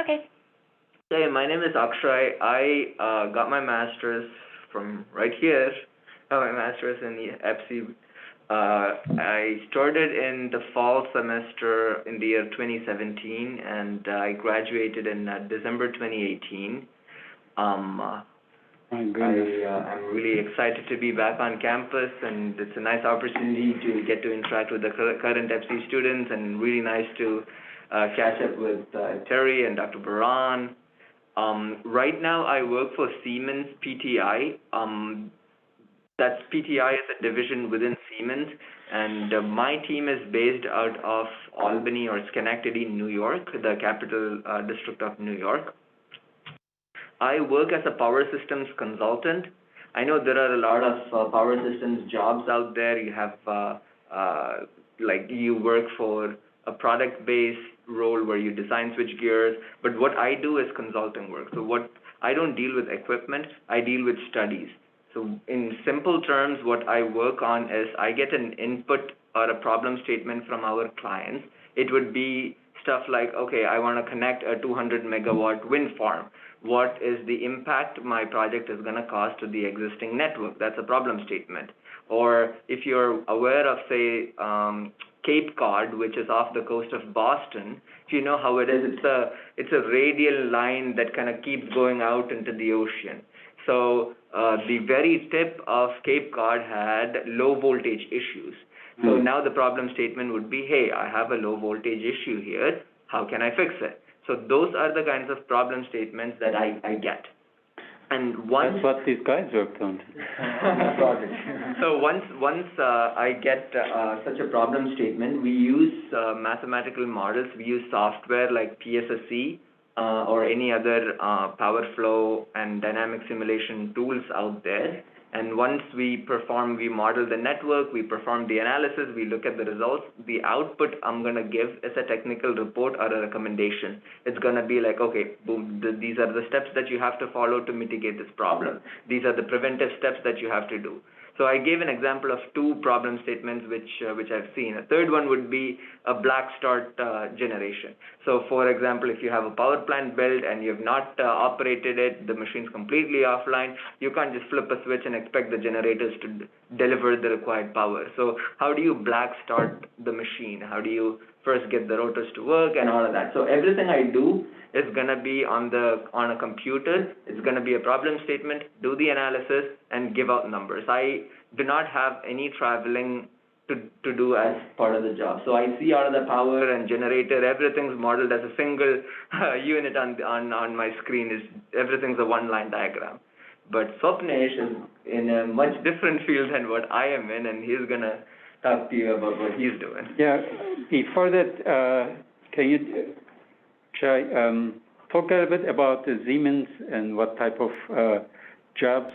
Okay. Hey, my name is Akshay. I got my master's from right here. Got my master's in the EPSE. I started in the fall semester in the year 2017, and I graduated in December 2018. My goodness. I'm really excited to be back on campus, and it's a nice opportunity to get to interact with the current EPSE students, and really nice to catch up with Terry and Dr. Baran. Right now, I work for Siemens PTI. That's PTI is a division within Siemens, and my team is based out of Albany or Schenectady, New York, the capital district of New York. I work as a power systems consultant. I know there are a lot of power systems jobs out there. You have like you work for a product-based role where you design switch gears, but what I do is consulting work. So I don't deal with equipment, I deal with studies. So in simple terms, what I work on is I get an input or a problem statement from our clients. It would be stuff like, okay, I want to connect a 200 megawatt wind farm. What is the impact my project is going to cause to the existing network? That's a problem statement. Or if you're aware of, say, Cape Cod, which is off the coast of Boston, if you know how it is, it's a radial line that kind of keeps going out into the ocean. So the very tip of Cape Cod had low voltage issues. So now the problem statement would be, hey, I have a low voltage issue here. How can I fix it? So those are the kinds of problem statements that I get. And that's what these guys worked on. So once I get such a problem statement, we use mathematical models. We use software like PSSE or any other power flow and dynamic simulation tools out there. And once we model the network, we perform the analysis, we look at the results. The output I'm going to give is a technical report or a recommendation. It's going to be like, okay, boom, these are the steps that you have to follow to mitigate this problem. These are the preventive steps that you have to do. So I gave an example of two problem statements which I've seen. A third one would be a black start generation. So for example, if you have a power plant built and you have not operated it, the machine's completely offline, you can't just flip a switch and expect the generators to deliver the required power. So how do you black start the machine? How do you first get the rotors to work and all of that? So everything I do is going to be on a computer. It's going to be a problem statement, do the analysis, and give out numbers. I do not have any traveling to do as part of the job. So I see all of the power and generator, everything's modeled as a single unit on my screen. Everything's a one-line diagram. But Swapnesh is in a much different field than what I am in, and he's going to talk to you about what he's doing. Yeah, before that, can you talk a little bit about the Siemens and what type of jobs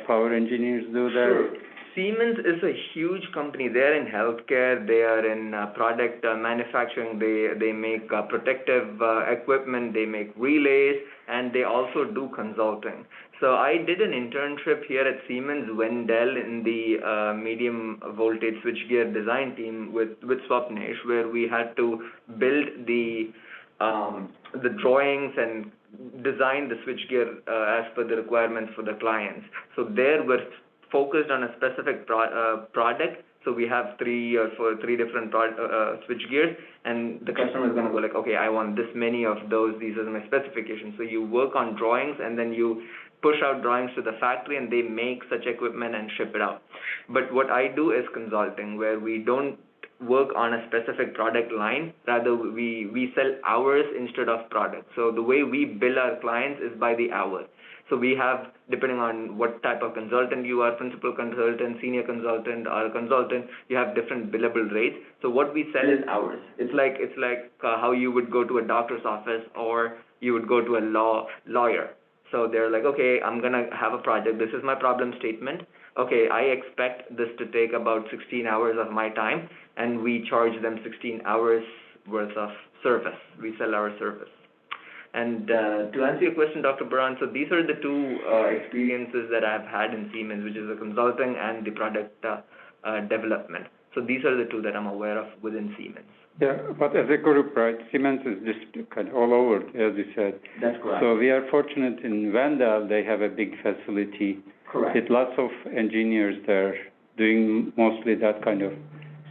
power engineers do there? Sure. Siemens is a huge company. They're in healthcare. They are in product manufacturing. They make protective equipment. They make relays, and they also do consulting. So I did an internship here at Siemens Wendell in the medium voltage switchgear design team with Swapnesh, where we had to build the drawings and design the switchgear as per the requirements for the clients. So there we're focused on a specific product. So we have three different switchgears, and the customer is going to go like, okay, I want this many of those. These are my specifications. So you work on drawings, and then you push out drawings to the factory, and they make such equipment and ship it out. But what I do is consulting, where we don't work on a specific product line. Rather, we sell hours instead of products. So the way we bill our clients is by the hour. So we have, depending on what type of consultant you are, principal consultant, senior consultant, or consultant, you have different billable rates. So what we sell is hours. It's like how you would go to a doctor's office or you would go to a lawyer. So they're like, okay, I'm going to have a project. This is my problem statement. Okay, I expect this to take about 16 hours of my time, and we charge them 16 hours worth of service. We sell our service. And to answer your question, Dr. Baran, so these are the two experiences that I've had in Siemens, which is the consulting and the product development. So these are the two that I'm aware of within Siemens. Yeah, but as a group, right, Siemens is just kind of all over, as you said. That's correct. So we are fortunate in Wendell, they have a big facility. Correct. With lots of engineers there doing mostly that kind of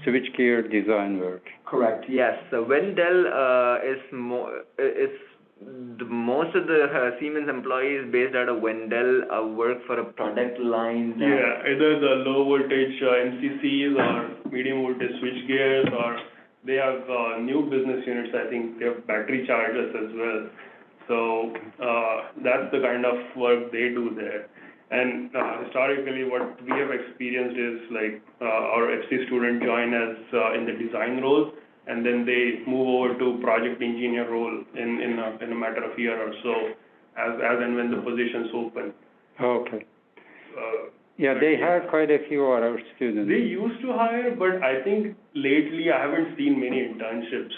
switchgear design work. Correct, yes. So Wendell most of the Siemens employees based out of Wendell work for a product line. Yeah, either the low voltage MCCs or medium voltage switch gears, or they have new business units. I think they have battery chargers as well. So that's the kind of work they do there. And historically, what we have experienced is like our FC student join as in the design role, and then they move over to project engineer role in a matter of year or so, as and when the positions open. Okay. Yeah, they hire quite a few of our students. They used to hire, but I think lately I haven't seen many internships,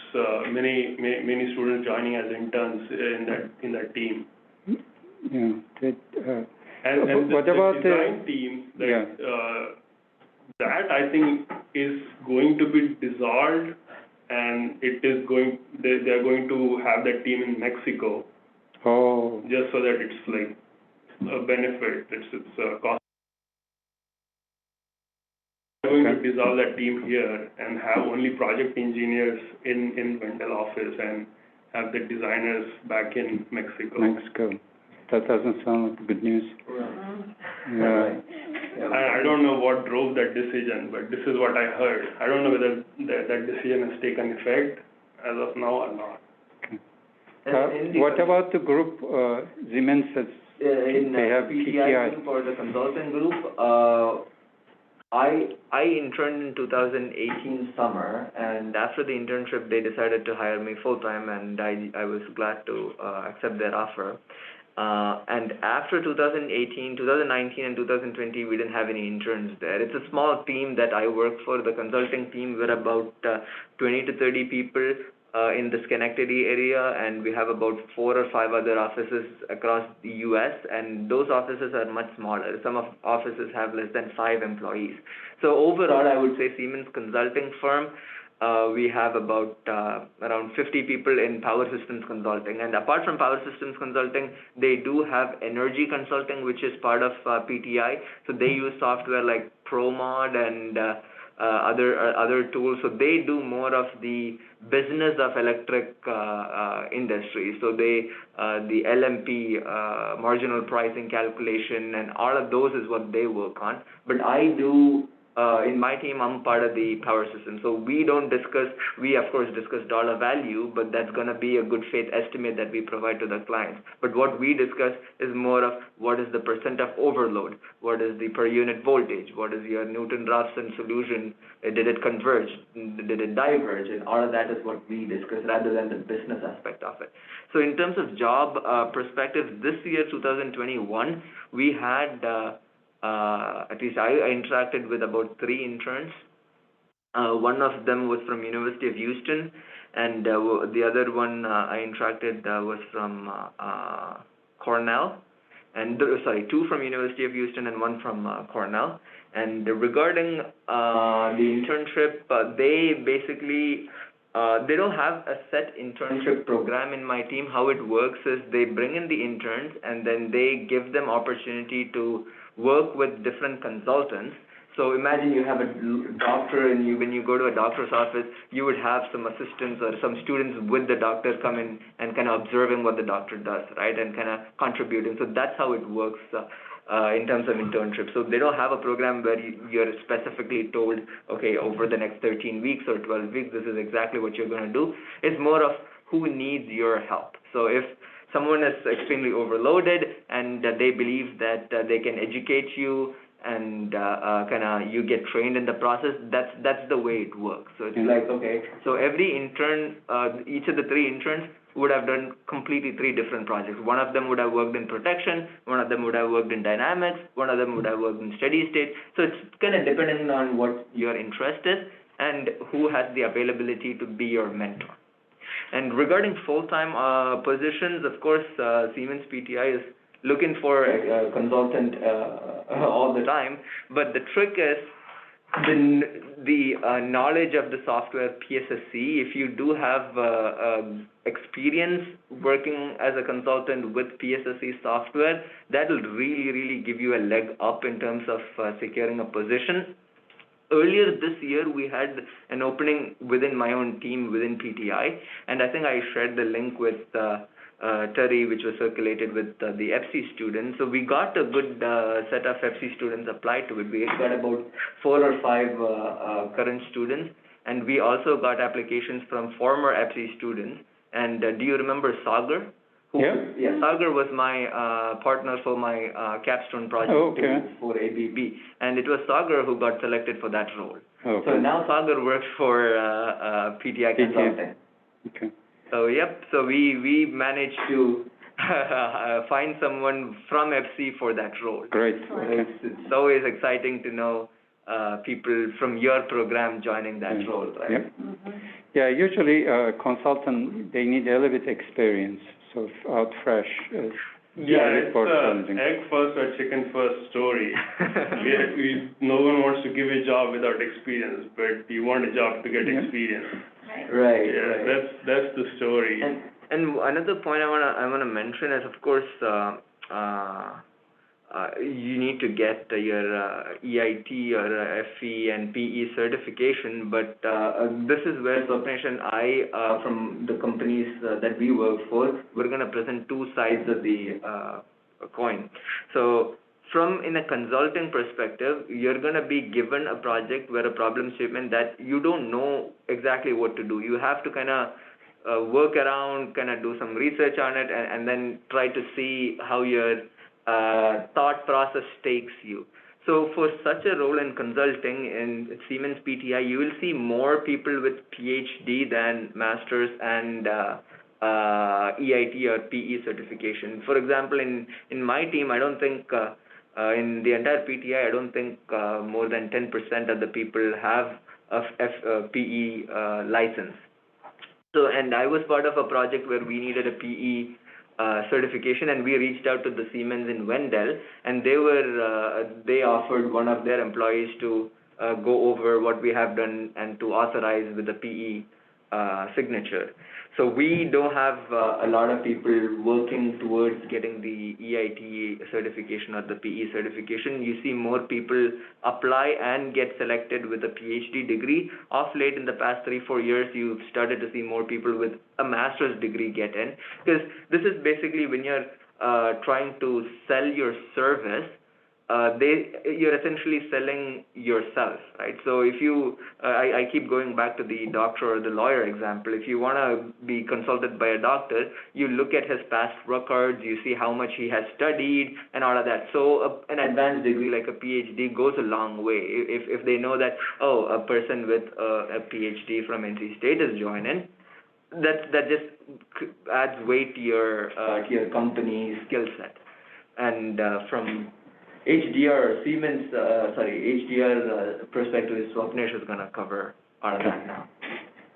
many students joining as interns in that team. Yeah. And what the about design team, that I think is going to be dissolved, and they are going to have that team in Mexico. Oh. Just so that it's like a benefit, it's a cost. They're going to dissolve that team here and have only project engineers in Wendell office and have the designers back in Mexico. That doesn't sound like good news. Yeah. I don't know what drove that decision, but this is what I heard. I don't know whether that decision has taken effect as of now or not. Okay. What about the group Siemens has? They have PTI. For the consultant group, I interned in 2018 summer, and after the internship, they decided to hire me full-time, and I was glad to accept their offer. And after 2018, 2019, and 2020, we didn't have any interns there. It's a small team that I work for. The consulting team, we're about 20 to 30 people in the Schenectady area, and we have about 4 or 5 other offices across the U.S., and those offices are much smaller. Some of offices have less than 5 employees. So overall, I would say Siemens Consulting Firm, we have about around 50 people in power systems consulting. And apart from power systems consulting, they do have energy consulting, which is part of PTI. So they use software like ProMod and other tools. So they do more of the business of electric industry. So they the LMP, marginal pricing calculation, and all of those is what they work on. But I do. In my team, I'm part of the power system. So we of course discuss dollar value, but that's going to be a good faith estimate that we provide to the clients. But what we discuss is more of what is the percent of overload, what is the per unit voltage, what is your Newton-Raphson solution, did it converge, did it diverge, and all of that is what we discuss rather than the business aspect of it. So in terms of job perspective, this year, 2021, we had at least I interacted with about 3 interns. One of them was from University of Houston, and the other one I interacted was from Cornell, and 2 from University of Houston and 1 from Cornell. And regarding the internship, they basically they don't have a set internship program in my team. How it works is they bring in the interns, and then they give them opportunity to work with different consultants. So imagine you have a doctor, and when you go to a doctor's office, you would have some assistants or some students with the doctor come in and kind of observing what the doctor does, right, and kind of contributing. So that's how it works in terms of internship. So they don't have a program where you're specifically told, okay, over the next 13 weeks or 12 weeks, this is exactly what you're going to do. It's more of who needs your help. So if someone is extremely overloaded and they believe that they can educate you and you get trained in the process, that's the way it works. So it's like, okay, so every intern, each of the 3 interns would have done completely 3 different projects. One of them would have worked in protection, one of them would have worked in dynamics, one of them would have worked in steady state. So it's kind of depending on what your interest is and who has the availability to be your mentor. And regarding full-time positions, of course, Siemens PTI is looking for a consultant all the time. But the trick is, the knowledge of the software PSSC, if you do have experience working as a consultant with PSSC software, that will really give you a leg up in terms of securing a position. Earlier this year, we had an opening within my own team within PTI, and I think I shared the link with Terry, which was circulated with the EPSE students. So we got a good set of EPSE students applied to it. We got about 4 or 5 current students, and we also got applications from former EPSE students. And do you remember Sagar? Yeah, Sagar was my partner for my capstone project for ABB, and it was Sagar who got selected for that role. Okay. So now Sagar works for PTI Consulting. Okay. So so we managed to find someone from EPSE for that role. Great. Okay. It's always exciting to know people from your program joining that role, right? Yep. Yeah, usually consultant, they need a little bit experience. So out fresh. It's egg first or chicken first story. No one wants to give a job without experience, but you want a job to get experience. Right. Yeah, that's the story. And another point I wanna mention is, of course, you need to get your EIT or FE and PE certification, but this is where Swapnesh and I, from the companies that we work for, we're going to present two sides of the coin. So in a consulting perspective, you're going to be given a project where a problem statement that you don't know exactly what to do. You have to kind of work around, kind of do some research on it, and then try to see how your thought process takes you. So for such a role in consulting in Siemens PTI, you will see more people with PhD than masters and EIT or PE certification. For example, in my team, I don't think in the entire PTI, I don't think more than 10% of the people have a PE license. So, and I was part of a project where we needed a PE certification, and we reached out to the Siemens in Wendell, and they offered one of their employees to go over what we have done and to authorize with the PE signature. So we don't have a lot of people working towards getting the EIT certification or the PE certification. You see more people apply and get selected with a PhD degree. Of late, in the past 3-4 years, you've started to see more people with a master's degree get in, because this is basically when you're trying to sell your service, you're essentially selling yourself, right? So if you, I keep going back to the doctor or the lawyer example. If you want to be consulted by a doctor, you look at his past records, you see how much he has studied and all of that. So an advanced degree like a PhD goes a long way. If they know that, oh, a person with a PhD from NC State is joining, that just adds weight to your company skill set. And from HDR perspective, Swapnesh is going to cover all of that now.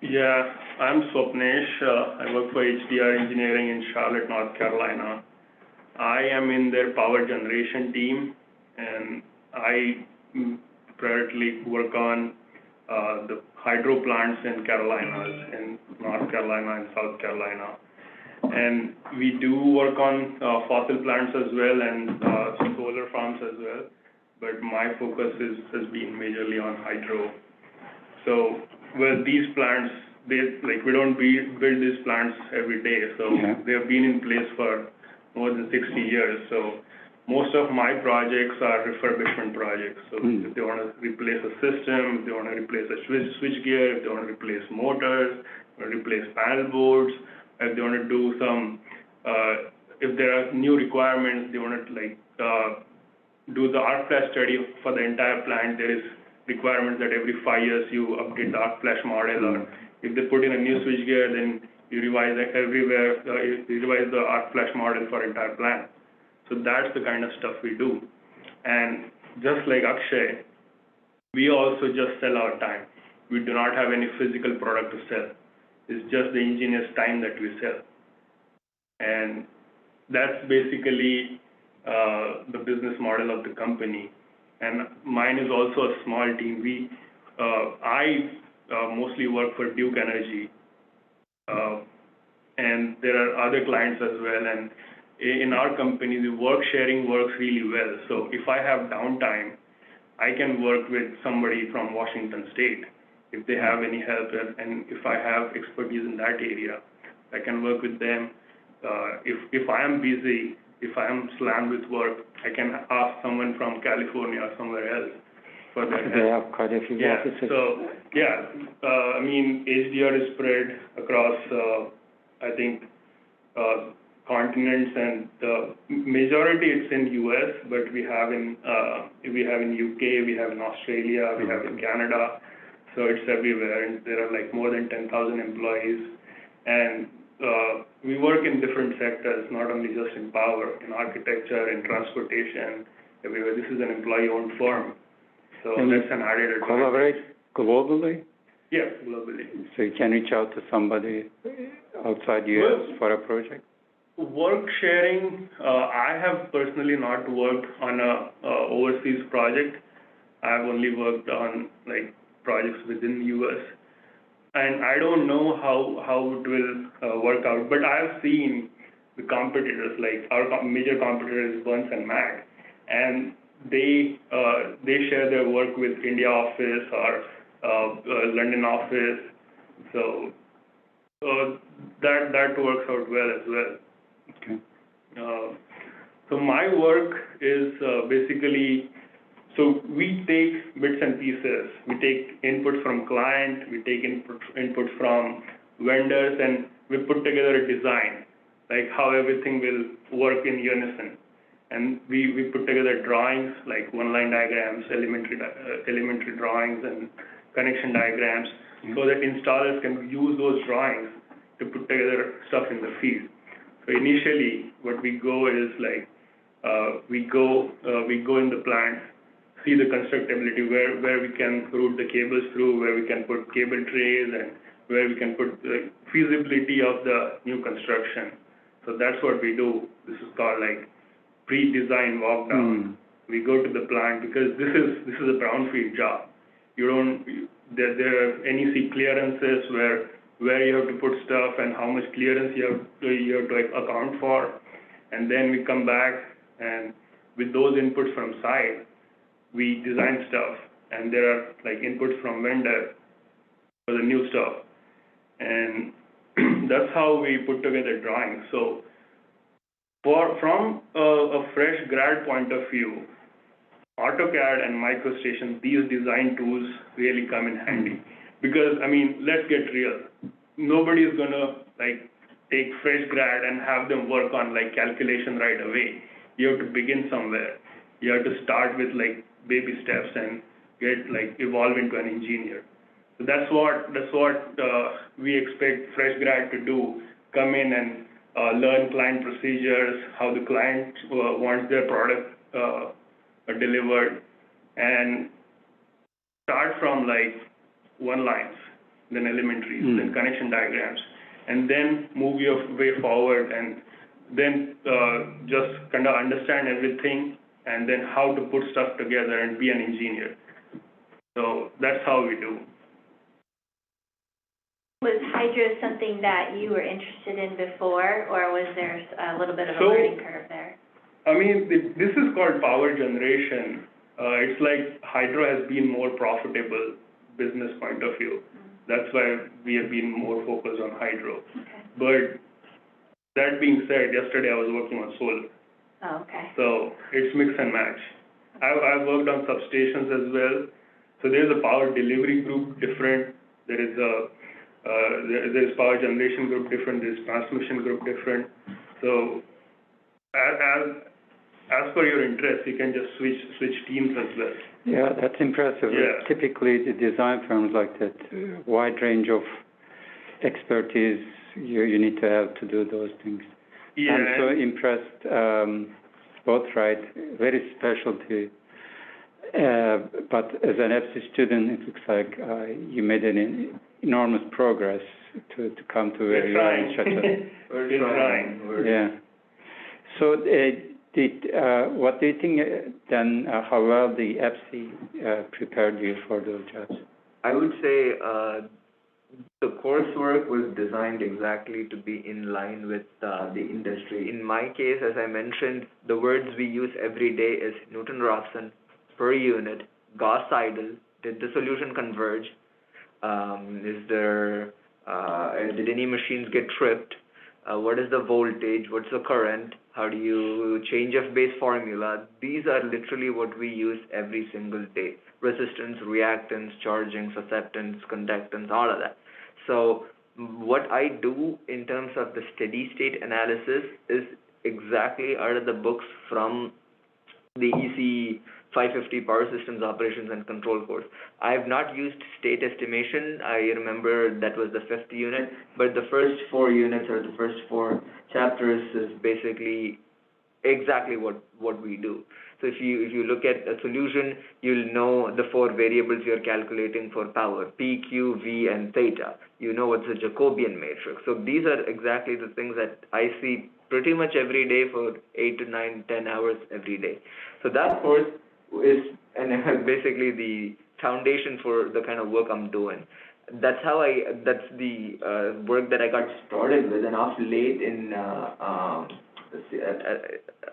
Yeah, I'm Swapnesh. I work for HDR Engineering in Charlotte, North Carolina. I am in their power generation team, and I primarily work on the hydro plants in Carolinas, in North Carolina and South Carolina. And we do work on fossil plants as well and solar farms as well, but my focus has been majorly on hydro. So, well, these plants, we don't build these plants every day, so they have been in place for more than 60 years. So most of my projects are refurbishment projects. So if they want to replace a system, if they want to replace a switch gear, if they want to replace motors, or replace panel boards, if they want to do some, if there are new requirements, they want to do the arc flash study for the entire plant. There is requirements that every 5 years you update the arc flash model, or if they put in a new switch gear, then you revise it everywhere, you revise the arc flash model for entire plant. So that's the kind of stuff we do. And just like Akshay, we also just sell our time. We do not have any physical product to sell. It's just the engineer's time that we sell. And that's basically the business model of the company. and mine is also a small team. I mostly work for Duke Energy, and there are other clients as well. And in our company, the work sharing works really well. So if I have downtime, I can work with somebody from Washington State if they have any help, and if I have expertise in that area, I can work with them. If I am busy, if I am slammed with work, I can ask someone from California or somewhere else for that help. They have quite a few offices. So, I mean, HDR is spread across, I think, continents, and the majority it's in US, but we have in UK, we have in Australia, we have in Canada, so it's everywhere, and there are like more than 10,000 employees, and we work in different sectors, not only just in power, in architecture, in transportation, everywhere. This is an employee-owned firm, so and that's an added advantage. Collaborate globally? Yeah, globally. So you can reach out to somebody outside US for a project? Work sharing, I have personally not worked on a overseas project. I've only worked on like projects within the US. And I don't know how it will work out, but I've seen the competitors, like our major competitor is Burns and Mac, and they share their work with India office or London office, so that works out well as well. Okay. So my work is basically, so we take bits and pieces. We take input from client, we take input from vendors, and we put together a design, like how everything will work in unison. And we put together drawings, like one-line diagrams, elementary drawings, and connection diagrams, so that installers can use those drawings to put together stuff in the field. So initially, what we go is like, we go in the plant, see the constructability, where we can route the cables through, where we can put cable trays, and where we can put the feasibility of the new construction. So that's what we do. This is called like pre-design walk down. We go to the plant because this is a brownfield job. There are NEC clearances where you have to put stuff and how much clearance you have to account for, and then we come back, and with those inputs from site, we design stuff, and there are like inputs from vendor for the new stuff, and that's how we put together drawings. So from a fresh grad point of view, AutoCAD and MicroStation, these design tools really come in handy. Because, I mean, let's get real. Nobody is going to, like, take fresh grad and have them work on, like, calculation right away. You have to begin somewhere. You have to start with, like, baby steps and get, like, evolve into an engineer. So that's what we expect fresh grad to do. Come in and learn client procedures, how the client wants their product delivered, and start from, like, one lines, then elementaries, then connection diagrams, and then move your way forward, and then just kind of understand everything, and then how to put stuff together and be an engineer. So that's how we do. Was hydro something that you were interested in before, or was there a little bit of a learning curve there? I mean, this is called power generation. It's like hydro has been more profitable business point of view. That's why we have been more focused on hydro. Okay. But that being said, yesterday I was working on solar. Oh, okay. So it's mix and match. I've worked on substations as well. So there's a power delivery group different. There's power generation group different. There's transmission group different. So as per your interest, you can just switch teams as well. Yeah, that's impressive. Yeah. Typically, the design firms like that, wide range of expertise you need to have to do those things. Yeah. I'm so impressed, both right, very specialty. But as an EPSE student, it looks like you made an enormous progress to come to where you are in such a... We're trying. Yeah. So What do you think then, how well the EPSE prepared you for those jobs? I would say the coursework was designed exactly to be in line with the industry. In my case, as I mentioned, the words we use every day is Newton-Raphson, per unit, Gauss-Seidel, did the solution converge, did any machines get tripped, what is the voltage, what's the current, how do you change of base formula. These are literally what we use every single day. Resistance, reactance, charging, susceptance, conductance, all of that. So what I do in terms of the steady state analysis is exactly out of the books from the EC 550 Power Systems Operations and Control course. I have not used state estimation. I remember that was the 5th unit, but the first 4 units or the first 4 chapters is basically exactly what we do. So if you look at a solution, you'll know the 4 variables you're calculating for power, P, Q, V, and theta. You know what's a Jacobian matrix. So these are exactly the things that I see pretty much every day for 8 to 9, 10 hours every day. So that course is basically the foundation for the kind of work I'm doing. That's the work that I got started with, and off late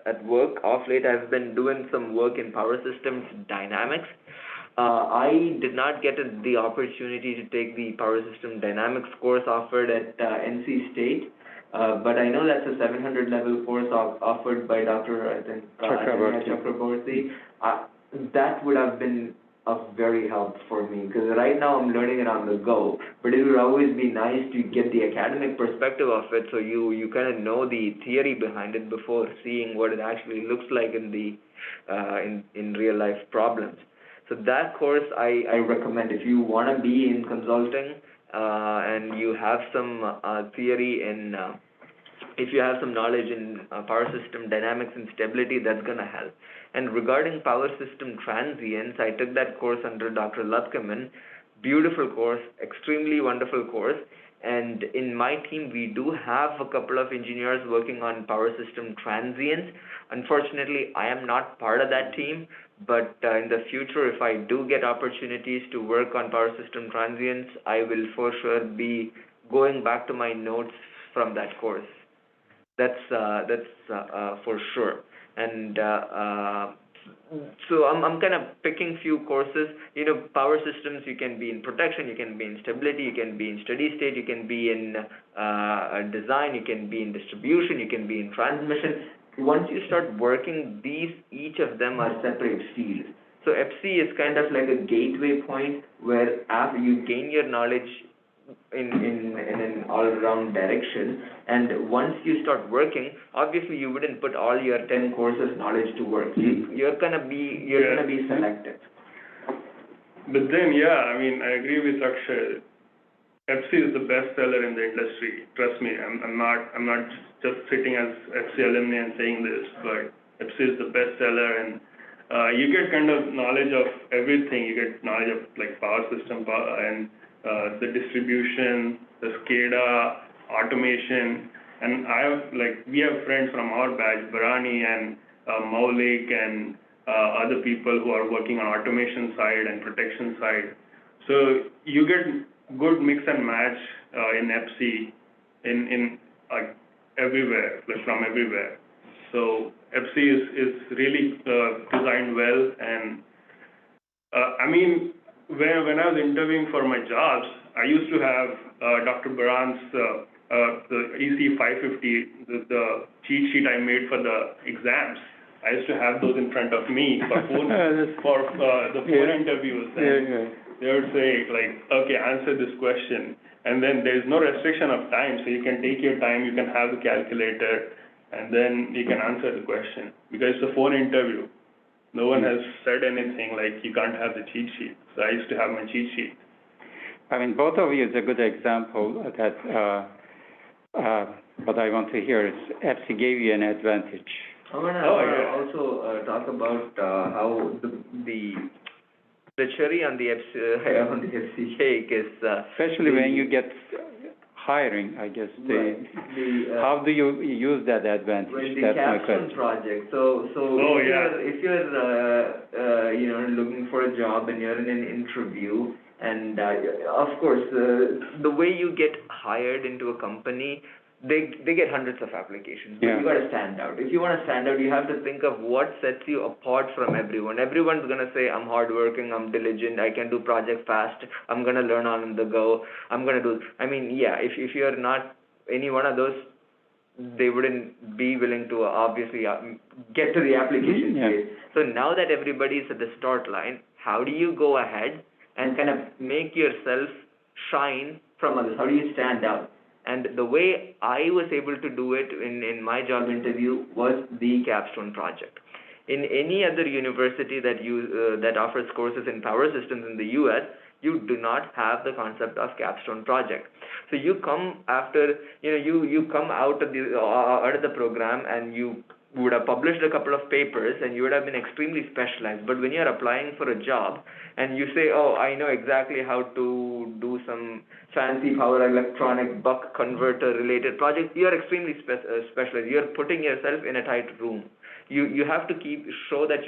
at work, I've been doing some work in power systems dynamics. I did not get the opportunity to take the power system dynamics course offered at NC State, but I know that's a 700 level course offered by Dr. Chakraborty. That would have been of very help for me, because right now I'm learning it on the go, but it would always be nice to get the academic perspective of it, so you kind of know the theory behind it before seeing what it actually looks like in the in real life problems. So that course I recommend if you want to be in consulting and you have some theory in if you have some knowledge in power system dynamics and stability, that's going to help. And regarding power system transients, I took that course under Dr. Lutkeman. Beautiful course, extremely wonderful course. And in my team, we do have a couple of engineers working on power system transients. Unfortunately, I am not part of that team, but in the future, if I do get opportunities to work on power system transients, I will for sure be going back to my notes from that course. That's for sure. And so I'm kind of picking few courses. You know, power systems, you can be in protection, you can be in stability, you can be in steady state, you can be in design, you can be in distribution, you can be in transmission. Once you start working, each of them are separate fields. So EPSE is kind of like a gateway point where after you gain your knowledge in an all-around direction, and once you start working, obviously you wouldn't put all your 10 courses knowledge to work. You're gonna be selective. But then, yeah, I mean, I agree with Akshay. EPSE is the best seller in the industry. Trust me, I'm not just sitting as EPSE alumni and saying this, but EPSE is the best seller, and you get kind of knowledge of everything. You get knowledge of like power system and the distribution, the SCADA, automation, and we have friends from our batch, Barani and Maulik and other people who are working on automation side and protection side. So you get good mix and match in EPSE in like everywhere, like from everywhere. So EPSE is really designed well, and I mean, when I was interviewing for my jobs, I used to have Dr. Baran's the EC 550, the cheat sheet I made for the exams. I used to have those in front of me for the phone interviews. And they would say, like, okay, answer this question. And then there's no restriction of time, so you can take your time, you can have the calculator, and then you can answer the question. Because it's a phone interview. No one has said anything like you can't have the cheat sheet. So I used to have my cheat sheet. I mean, both of you is a good example that what I want to hear is EPSE gave you an advantage. I want to also talk about how the cherry on the EPSE cake is... especially when you get hiring, I guess. Right. How do you use that advantage? Well, the That's my capstone question. project. So Oh, if you're looking for a job and you're in an interview, and of course, the way you get hired into a company, they get hundreds of applications, but Yeah. you got to stand out. If you want to stand out, you have to think of what sets you apart from everyone. Everyone's going to say, I'm hardworking, I'm diligent, I can do projects fast, I'm going to learn on the go, I'm going to do, if you're not any one of those, they wouldn't be willing to obviously get to the application phase. So now that everybody is at the start line, how do you go ahead and kind of make yourself shine from others? How do you stand out? And the way I was able to do it in my job interview was the capstone project. In any other university that offers courses in power systems in the U.S., you do not have the concept of capstone project. So you come after, you come out of the program and you would have published a couple of papers and you would have been extremely specialized. But when you're applying for a job and you say, oh, I know exactly how to do some fancy power electronic buck converter related project, you're extremely specialized. You're putting yourself in a tight room. You have to show that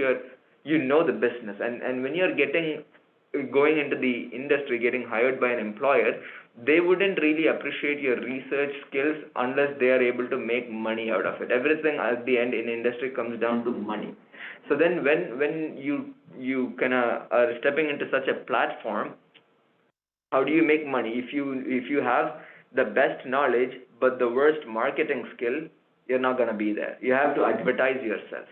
you know the business. And when you're going into the industry, getting hired by an employer, they wouldn't really appreciate your research skills unless they are able to make money out of it. Everything at the end in industry comes down to money. So then when you kind of are stepping into such a platform, how do you make money? If you have the best knowledge but the worst marketing skill, you're not going to be there. You have to advertise yourself.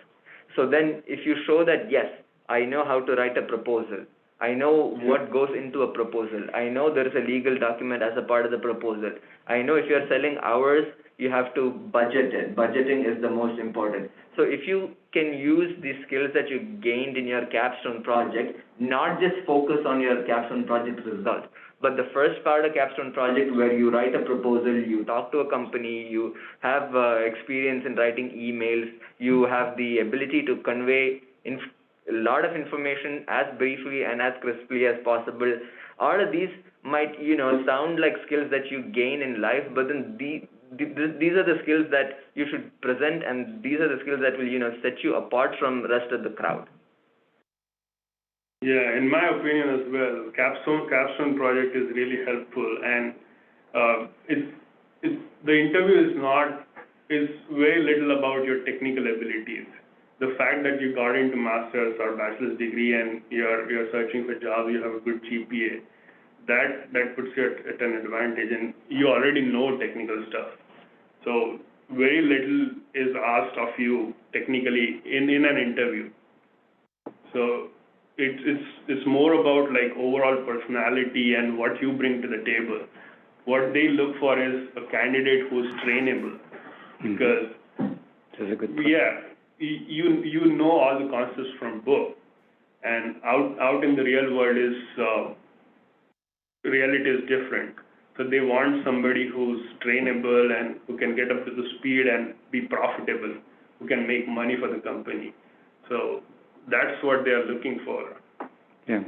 So then if you show that, yes, I know how to write a proposal, I know what goes into a proposal, I know there is a legal document as a part of the proposal, I know if you're selling hours, you have to budget it. Budgeting is the most important. So if you can use the skills that you gained in your capstone project, not just focus on your capstone project result, but the first part of capstone project where you write a proposal, you talk to a company, you have experience in writing emails, you have the ability to convey a lot of information as briefly and as crisply as possible. All of these might, sound like skills that you gain in life, but then these are the skills that you should present, and these are the skills that will, set you apart from the rest of the crowd. Yeah, in my opinion as well, capstone project is really helpful, and the interview is very little about your technical abilities. The fact that you got into master's or bachelor's degree and you're searching for jobs, you have a good GPA, that puts you at an advantage, and you already know technical stuff. So very little is asked of you technically in an interview. So it's more about like overall personality and what you bring to the table. What they look for is a candidate who's trainable, because that's a good point. Yeah, you know all the concepts from book, and out in the real world reality is different. So they want somebody who's trainable and who can get up to the speed and be profitable, who can make money for the company. So that's what they are looking for. Yeah.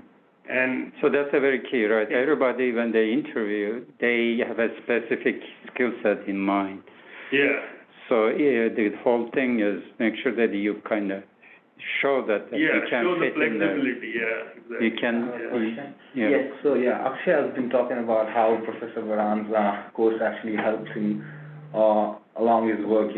And so that's a very key, right? Everybody, when they interview, they have a specific skill set in mind. Yeah. So the whole thing is make sure that you kind of show that you can show fit the in there. flexibility. Yeah, exactly. You can. Yeah. Yes. So Akshay has been talking about how Professor Varan's course actually helps him along his work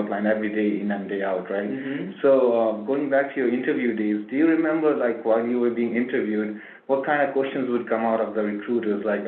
line every day in and day out, right? Mm-hmm. So going back to your interview days, do you remember like while you were being interviewed, what kind of questions would come out of the recruiters? Like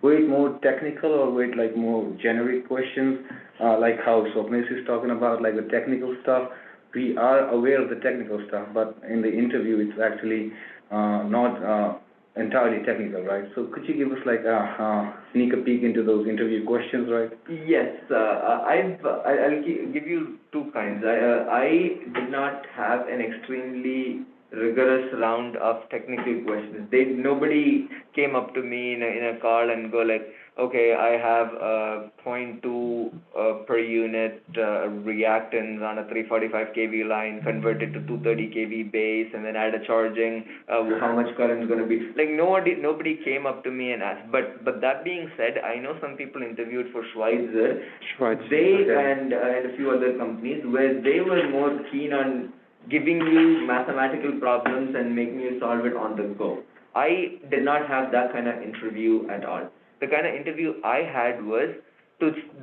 were it more technical or were it like more generic questions? Like how Swapnesh is talking about like the technical stuff. We are aware of the technical stuff, but in the interview it's actually not entirely technical, right? So could you give us like a sneak a peek into those interview questions, right? Yes, I'll give you two kinds. I did not have an extremely rigorous round of technical questions. Nobody came up to me in a call and go like, okay, I have a 0.2 per unit reactance on a 345 kV line converted to 230 kV base, and then add a charging, how much current is going to be. Like nobody came up to me and asked. But that being said, I know some people interviewed for Schweitzer. And a few other companies where they were more keen on giving you mathematical problems and making you solve it on the go. I did not have that kind of interview at all. The kind of interview I had was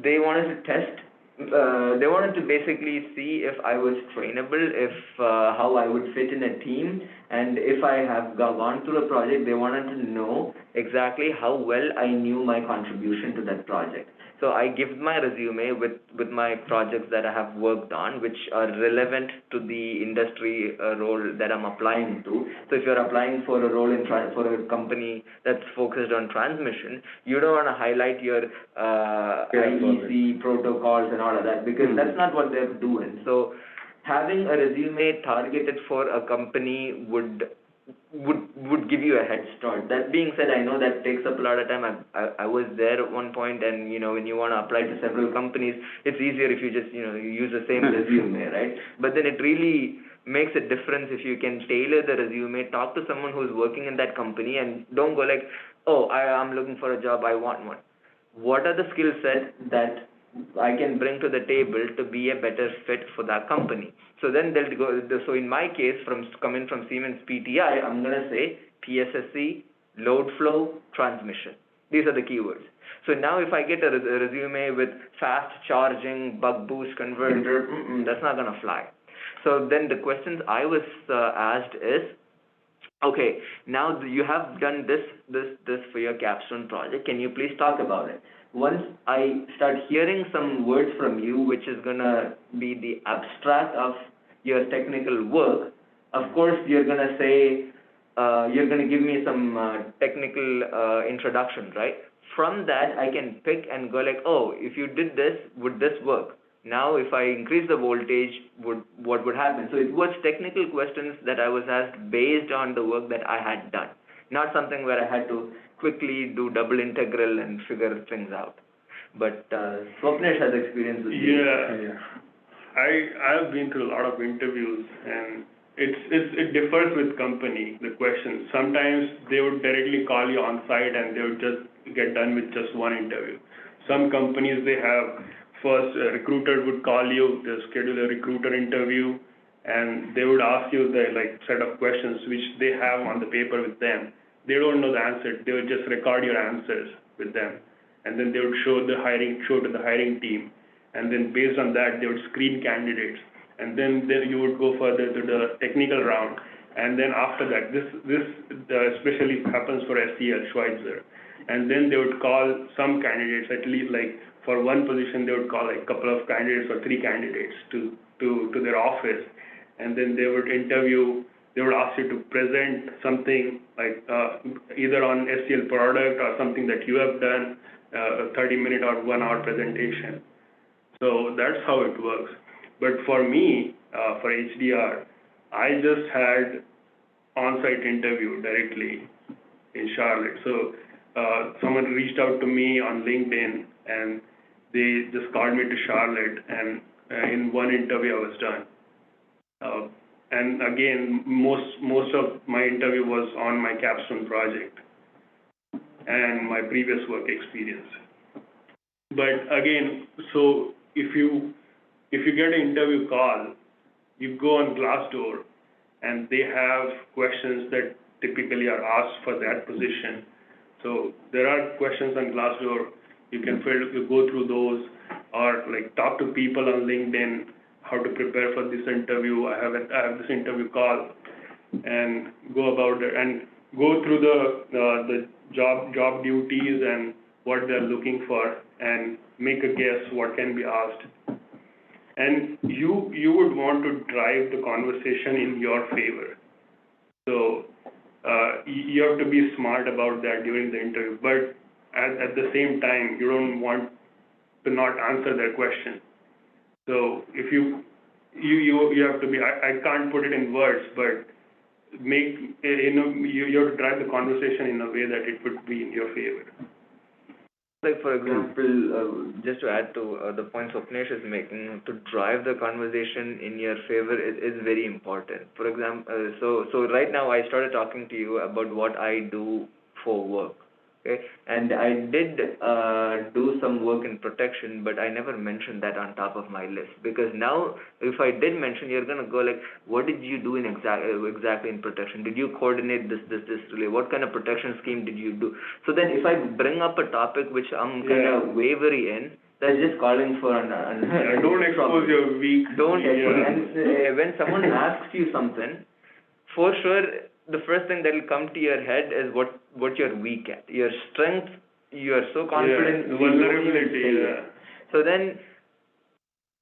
they wanted to test, they wanted to basically see if I was trainable, how I would fit in a team, and if I have gone through a project, they wanted to know exactly how well I knew my contribution to that project. So I give my resume with my projects that I have worked on, which are relevant to the industry role that I'm applying to. So if you're applying for a role for a company that's focused on transmission, you don't want to highlight your IEC protocols and all of that, because that's not what they're doing. So having a resume targeted for a company would give you a head start. That being said, I know that takes up a lot of time. I was there at one point, and when you want to apply to several companies, it's easier if you just you use the same resume, right? But then it really makes a difference if you can tailor the resume, talk to someone who's working in that company, and don't go like, oh, I'm looking for a job, I want one. What are the skill sets that I can bring to the table to be a better fit for that company? So then they'll go. So in my case, coming from Siemens PTI, I'm gonna say PSSC, load flow, transmission. These are the keywords. So now if I get a resume with fast charging, buck boost converter, that's not gonna fly. So then the questions I was asked is, okay, now you have done this for your capstone project. Can you please talk about it? Once I start hearing some words from you, which is going to be the abstract of your technical work, of course, you're going to say, you're going to give me some technical introduction, right? From that, I can pick and go like, oh, if you did this, would this work? Now, if I increase the voltage, what would happen? So it was technical questions that I was asked based on the work that I had done, not something where I had to quickly do double integral and figure things out. But Swapnesh has experience with this. Yeah. I've been through a lot of interviews, and it differs with company, the questions. Sometimes they would directly call you on site and they would just get done with just one interview. Some companies, they have first a recruiter would call you, they schedule a recruiter interview, and they would ask you the set of questions which they have on the paper with them. They don't know the answer. They would just record your answers with them, and then they would show to the hiring team, and then based on that they would screen candidates, and then you would go further to the technical round, and then after that, this especially happens for SEL Schweitzer, and then they would call some candidates, at least for one position they would call a couple of candidates or 3 candidates to their office, and then they would interview. They would ask you to present something either on SEL product or something that you have done, a 30-minute or 1-hour presentation. So that's how it works. But for me, for HDR, I just had on-site interview directly in Charlotte. So someone reached out to me on LinkedIn, and they just called me to Charlotte, and in one interview I was done. And again, most of my interview was on my capstone project and my previous work experience. But again, so if you get an interview call, you go on Glassdoor, and they have questions that typically are asked for that position. So there are questions on Glassdoor. You can go through those, or talk to people on LinkedIn, how to prepare for this interview. I have this interview call, and go about it and go through the job duties and what they're looking for, and make a guess what can be asked. And you would want to drive the conversation in your favor. So you have to be smart about that during the interview. But at the same time, you don't want to not answer their question. So if you have to be, I can't put it in words, but you have to drive the conversation in a way that it would be in your favor. Like, for example, just to add to the point Swapnesh is making, to drive the conversation in your favor is very important. For example, so right now I started talking to you about what I do for work. Okay, and I did do some work in protection, but I never mentioned that on top of my list, because now if I did mention, you're gonna go like, what did you do in exactly in protection? Did you coordinate this relay? What kind of protection scheme did you do? So then if I bring up a topic which I'm kind of wavery in, that's just calling for an don't expose your weak. Don't expose. And when someone asks you something, for sure, the first thing that will come to your head is what you're weak at. Your strength, you are so confident. Yeah, vulnerability. So then,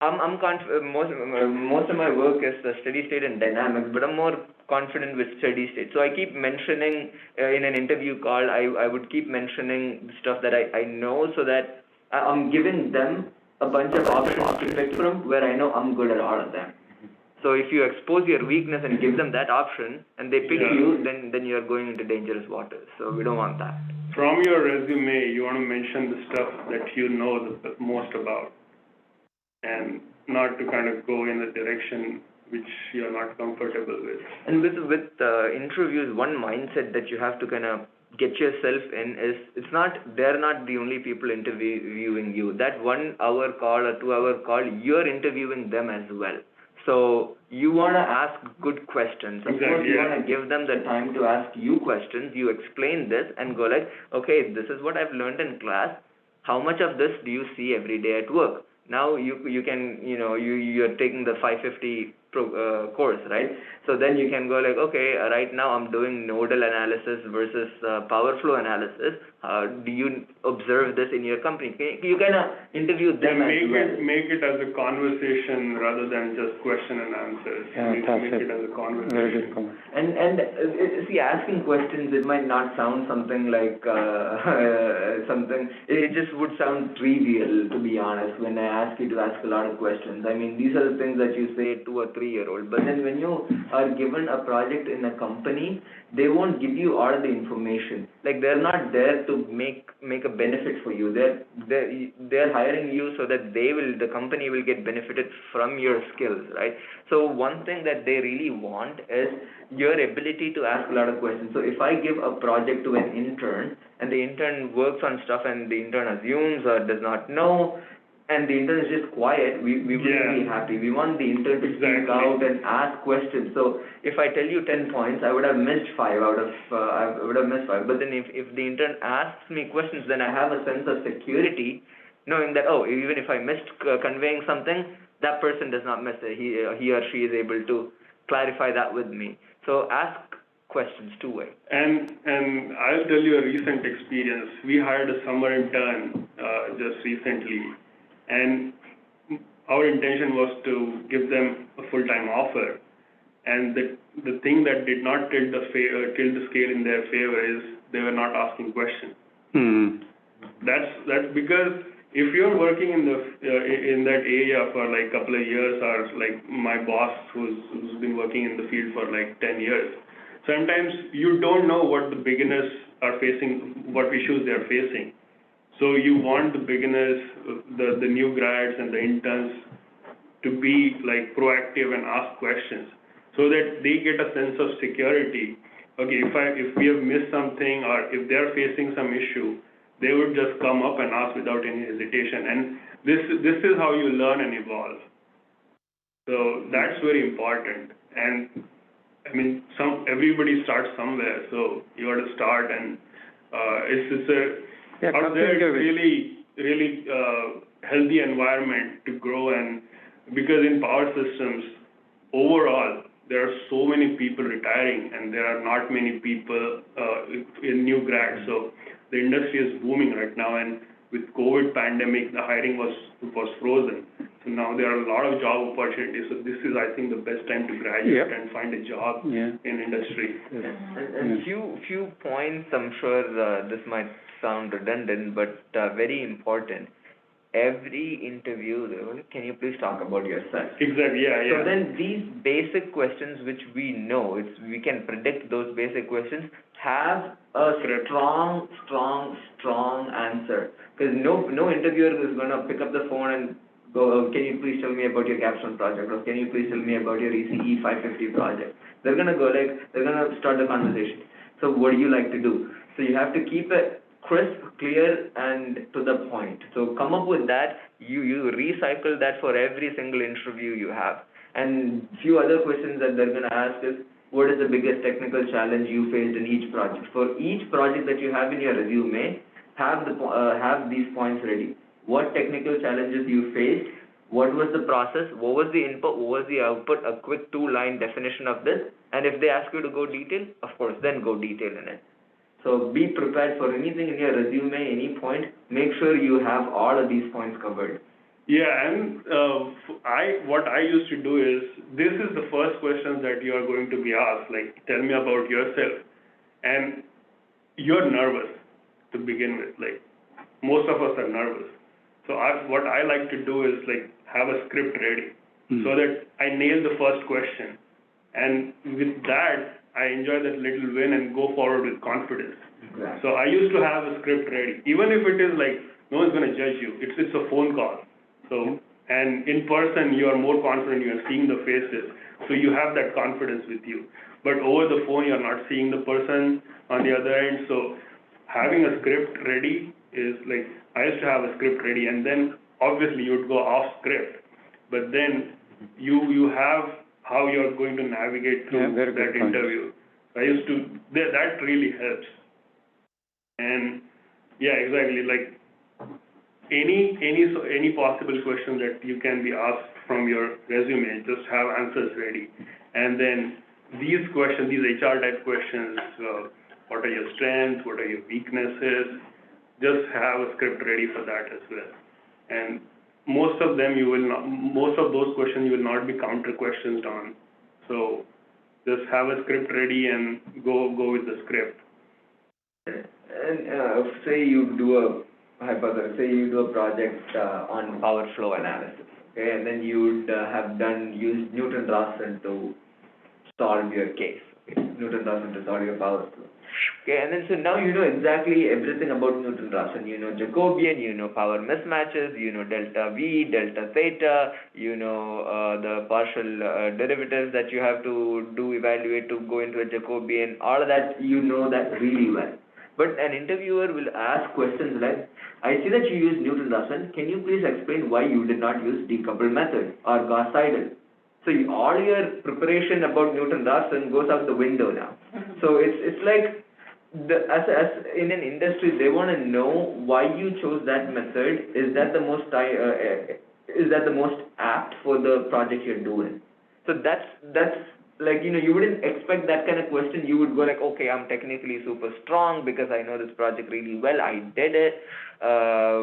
most of my work is steady state and dynamics, but I'm more confident with steady state. So I keep mentioning in an interview call, I would keep mentioning stuff that I know, so that I'm giving them a bunch of options to pick from where I know I'm good at all of them. So if you expose your weakness and give them that option, and they pick you, then you're going into dangerous waters. So we don't want that. From your resume, you want to mention the stuff that you know the most about, and not to kind of go in the direction which you're not comfortable with. And with interviews, one mindset that you have to kind of get yourself in is they're not the only people interviewing you. That 1 hour call or 2 hour call, you're interviewing them as well. So you want to ask good questions. Of course, you want to give them the time to ask you questions. You explain this and go like, okay, this is what I've learned in class. How much of this do you see every day at work? Now you can, you're taking the 550 course, right? So then you can go like, okay, right now I'm doing nodal analysis versus power flow analysis. Do you observe this in your company? You kind of interview them as well. Make it as a conversation rather than just question and answers. Make it as a conversation. Very good comment. And see, asking questions, it might not sound something like something. It just would sound trivial, to be honest, when I ask you to ask a lot of questions. I mean, these are the things that you say 2 or 3-year-old. But then when you are given a project in a company, they won't give you all the information. Like, they're not there to make a benefit for you. They're hiring you so that the company will get benefited from your skills, right? So one thing that they really want is your ability to ask a lot of questions. So if I give a project to an intern, and the intern works on stuff and the intern assumes or does not know, and the intern is just quiet, we wouldn't be happy. We want the intern to speak out and ask questions. So if I tell you 10 points, I would have missed 5 out of, But then if the intern asks me questions, then I have a sense of security, knowing that, even if I missed conveying something, that person does not miss it. He or she is able to clarify that with me. So ask questions two-way. And I'll tell you a recent experience. We hired a summer intern just recently. And our intention was to give them a full-time offer. And the thing that did not tilt the scale in their favor is they were not asking questions. That's because if you're working in that area for like a couple of years, or like my boss who's been working in the field for like 10 years, sometimes you don't know what the beginners are facing, what issues they're facing. So you want the beginners, the new grads and the interns to be like proactive and ask questions, so that they get a sense of security. Okay, if we have missed something, or if they're facing some issue, they would just come up and ask without any hesitation. And this is how you learn and evolve. So that's very important. And I mean, everybody starts somewhere, so you got to start, and out there, it's really healthy environment to grow. And because in power systems, overall, there are so many people retiring, and there are not many people in new grads. So the industry is booming right now, and with COVID pandemic, the hiring was frozen. So now there are a lot of job opportunities. So this is, I think, the best time to graduate and find a job in industry. And few points, I'm sure this might sound redundant, but very important. every interview, can you please talk about yourself? Exactly, yeah. So then these basic questions which we know, we can predict those basic questions, have a strong answer. Because no interviewer is going to pick up the phone and go, oh, can you please tell me about your capstone project, or can you please tell me about your ECE 550 project? They're going to go they're going to start the conversation. So what do you like to do? So you have to keep it crisp, clear, and to the point. So come up with that. You recycle that for every single interview you have. And few other questions that they're going to ask is, what is the biggest technical challenge you faced in each project? For each project that you have in your resume, have these points ready. What technical challenges you faced? What was the process? What was the input? What was the output? A quick 2-line definition of this. And if they ask you to go detail, of course, then go detail in it. So be prepared for anything in your resume, any point. Make sure you have all of these points covered. Yeah, and what I used to do is, this is the first question that you are going to be asked, like, tell me about yourself. And you're nervous to begin with, like, most of us are nervous. So what I like to do is, like, have a script ready so that I nail the first question. And with that, I enjoy that little win and go forward with confidence. Exactly. So I used to have a script ready, even if it is like, no one's going to judge you. It's a phone call. So, and in person, you are more confident, you are seeing the faces. So you have that confidence with you. But over the phone, you are not seeing the person on the other end. So having a script ready is like, I used to have a script ready, and then obviously you would go off script. But then you have how you're going to navigate through that interview. I used to, that really helps. And yeah, exactly, like any possible question that you can be asked from your resume, just have answers ready. And then these questions, these HR type questions, what are your strengths, what are your weaknesses, just have a script ready for that as well. And most of those questions you will not be counter questioned on. So just have a script ready and go with the script. And say you do a project on power flow analysis, okay, and then you would used Newton-Raphson to solve your case, okay? Newton-Raphson to solve your power flow. Okay, and then so now you know exactly everything about Newton-Raphson. You know Jacobian, you know power mismatches, you know delta V, delta theta, you know the partial derivatives that you have to evaluate to go into a Jacobian. All of that, you know that really well. But an interviewer will ask questions like, I see that you use Newton-Raphson. Can you please explain why you did not use decoupled method or Gauss-Seidel? So all your preparation about Newton-Raphson goes out the window now. So it's like, as in an industry, they want to know why you chose that method. Is that the most apt for the project you're doing? So that's like, you know, you wouldn't expect that kind of question. You would go like, okay, I'm technically super strong because I know this project really well. I did it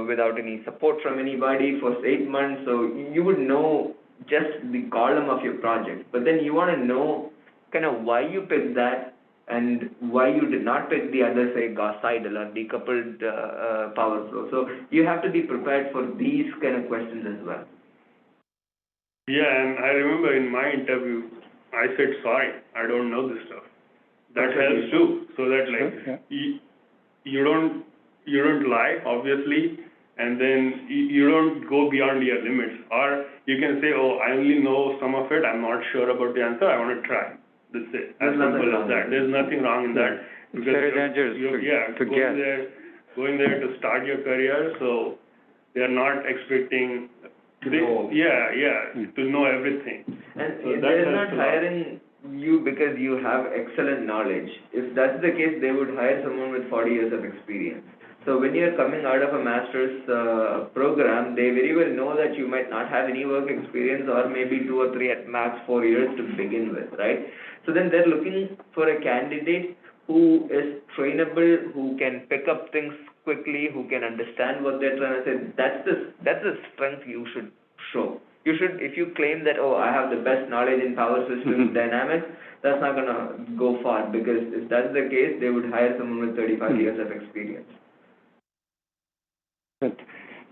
without any support from anybody for 8 months. So you would know just the column of your project. But then you want to know kind of why you picked that and why you did not pick the other, say, Gauss-Seidel or decoupled power flow. So you have to be prepared for these kind of questions as well. Yeah, and I remember in my interview, I said, sorry, I don't know this stuff. That helps too, so that like you don't lie, obviously, and then you don't go beyond your limits. Or you can say, oh, I only know some of it, I'm not sure about the answer, I want to try. That's it. As simple as that. There's nothing wrong in that. It's very dangerous to guess. Going there to start your career, so they're not expecting to know everything. And so they're not hiring you because you have excellent knowledge. If that's the case, they would hire someone with 40 years of experience. So when you're coming out of a master's program, they very well know that you might not have any work experience, or maybe 2 or 3 at max 4 years to begin with, right? So then they're looking for a candidate who is trainable, who can pick up things quickly, who can understand what they're trying to say. That's the strength you should show. You should, if you claim that, oh, I have the best knowledge in power systems dynamics, that's not going to go far, because if that's the case, they would hire someone with 35 years of experience. But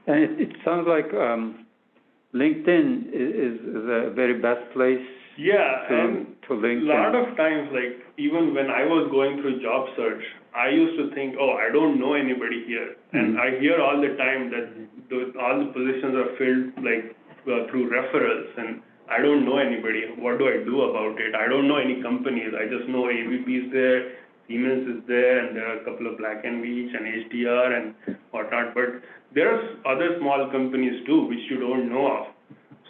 And it sounds like LinkedIn is the very best place to link. A lot of times, like even when I was going through job search, I used to think, oh, I don't know anybody here. And I hear all the time that all the positions are filled like through referrals, and I don't know anybody. What do I do about it? I don't know any companies. I just know ABB is there, Siemens is there, and there are a couple of Black & Veatch and HDR and whatnot. But there are other small companies too, which you don't know of.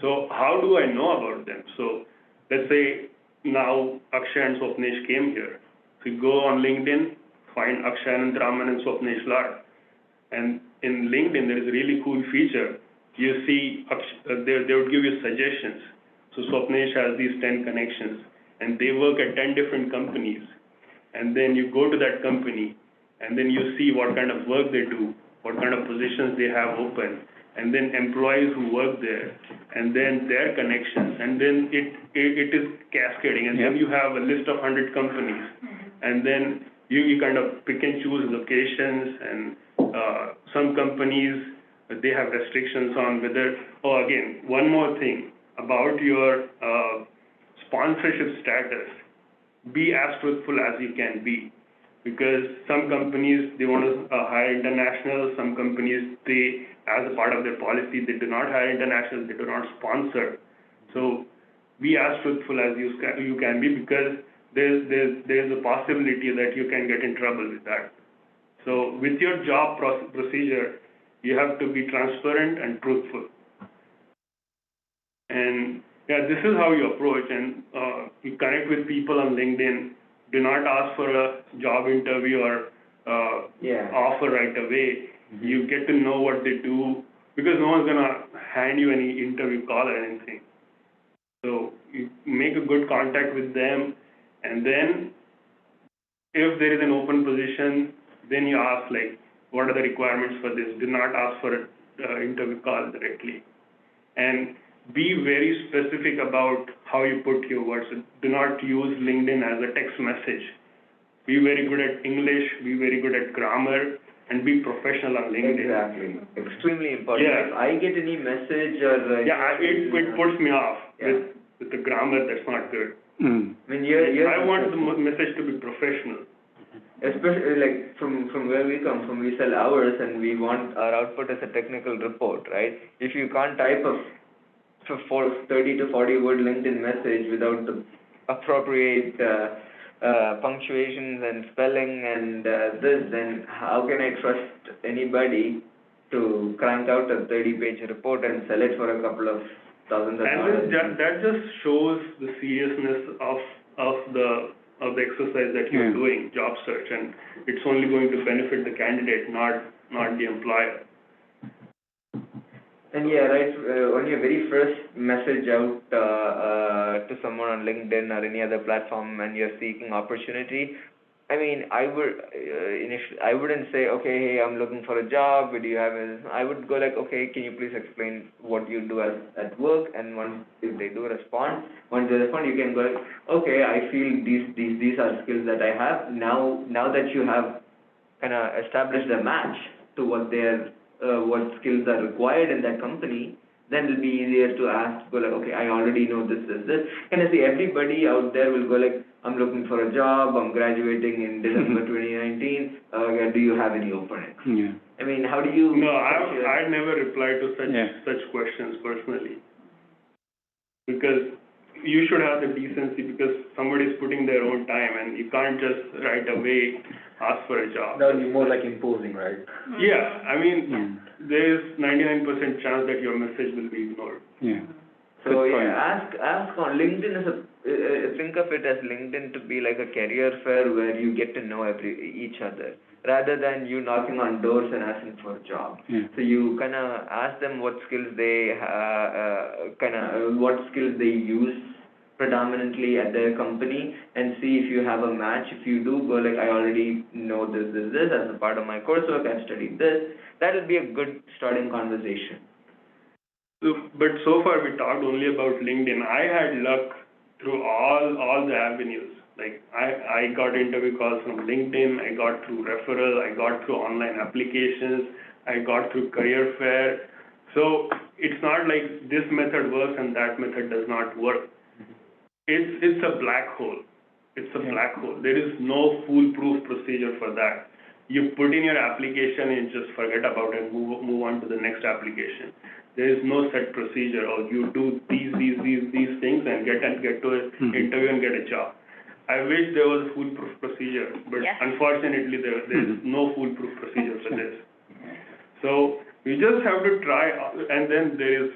So how do I know about them? So let's say now Akshay and Swapnesh came here. So you go on LinkedIn, find Akshay Anantharaman and Swapnesh Lad. And in LinkedIn, there is a really cool feature. You see, they would give you suggestions. So Swapnesh has these 10 connections, and they work at 10 different companies. And then you go to that company, and then you see what kind of work they do, what kind of positions they have open, and then employees who work there, and then their connections, and then it is cascading, and then you have a list of 100 companies, and then you kind of pick and choose locations, and some companies, they have restrictions on whether, again, one more thing about your sponsorship status. Be as truthful as you can be, because some companies, they want to hire international. Some companies, they, as a part of their policy, they do not hire international, they do not sponsor. So be as truthful as you can be, because there's a possibility that you can get in trouble with that. So with your job procedure, you have to be transparent and truthful. And yeah, this is how you approach, and you connect with people on LinkedIn. Do not ask for a job interview or offer right away. You get to know what they do, because no one's going to hand you any interview call or anything. So you make a good contact with them, and then if there is an open position, then you ask, like, what are the requirements for this? Do not ask for an interview call directly. And be very specific about how you put your words. Do not use LinkedIn as a text message. Be very good at English, be very good at grammar, and be professional on LinkedIn. Exactly. Extremely important. Yeah. If I get any message or... it puts me off with the grammar that's not good. I mean, I want the message to be professional. Especially like from where we come from, we sell hours and we want our output as a technical report, right? If you can't type a 30 to 40 word LinkedIn message without the appropriate punctuations and spelling and then how can I trust anybody to crank out a 30-page report and sell it for a couple of thousands of dollars? And that just shows the seriousness of the exercise that you're doing, job search, and it's only going to benefit the candidate, not the employer. And on your very first message out to someone on LinkedIn or any other platform and you're seeking opportunity, I mean, I wouldn't say, okay, hey, I'm looking for a job, do you have I would go like, okay, can you please explain what you do at work? And if they do respond, once they respond, you can go like, okay, I feel these are skills that I have. Now that you have kind of established a match to what skills are required in that company, then it'll be easier to go like, okay, I already know this. And I see everybody out there will go like, I'm looking for a job, I'm graduating in December 2019, do you have any openings? Yeah. I mean, how do you... No, I never reply to such questions personally, because you should have the decency, because somebody's putting their own time and you can't just right away ask for a job. That would be more like imposing, right? Yeah, I mean, there is 99% chance that your message will be ignored. Yeah. So ask on LinkedIn think of it as LinkedIn to be like a career fair where you get to know each other, rather than you knocking on doors and asking for a job. Yeah. So you kind of ask them what skills they use predominantly at their company, and see if you have a match. If you do, go like, I already know this as a part of my coursework, I've studied this. That will be a good starting conversation. But so far we talked only about LinkedIn. I had luck through all the avenues. Like I got interview calls from LinkedIn, I got through referral, I got through online applications, I got through career fair. So it's not like this method works and that method does not work. It's a black hole. It's a black hole. There is no foolproof procedure for that. You put in your application and just forget about it and move on to the next application. There is no set procedure. Or you do these things and get to an interview and get a job. I wish there was a foolproof procedure, but unfortunately there is no foolproof procedure for this. So you just have to try, and then there is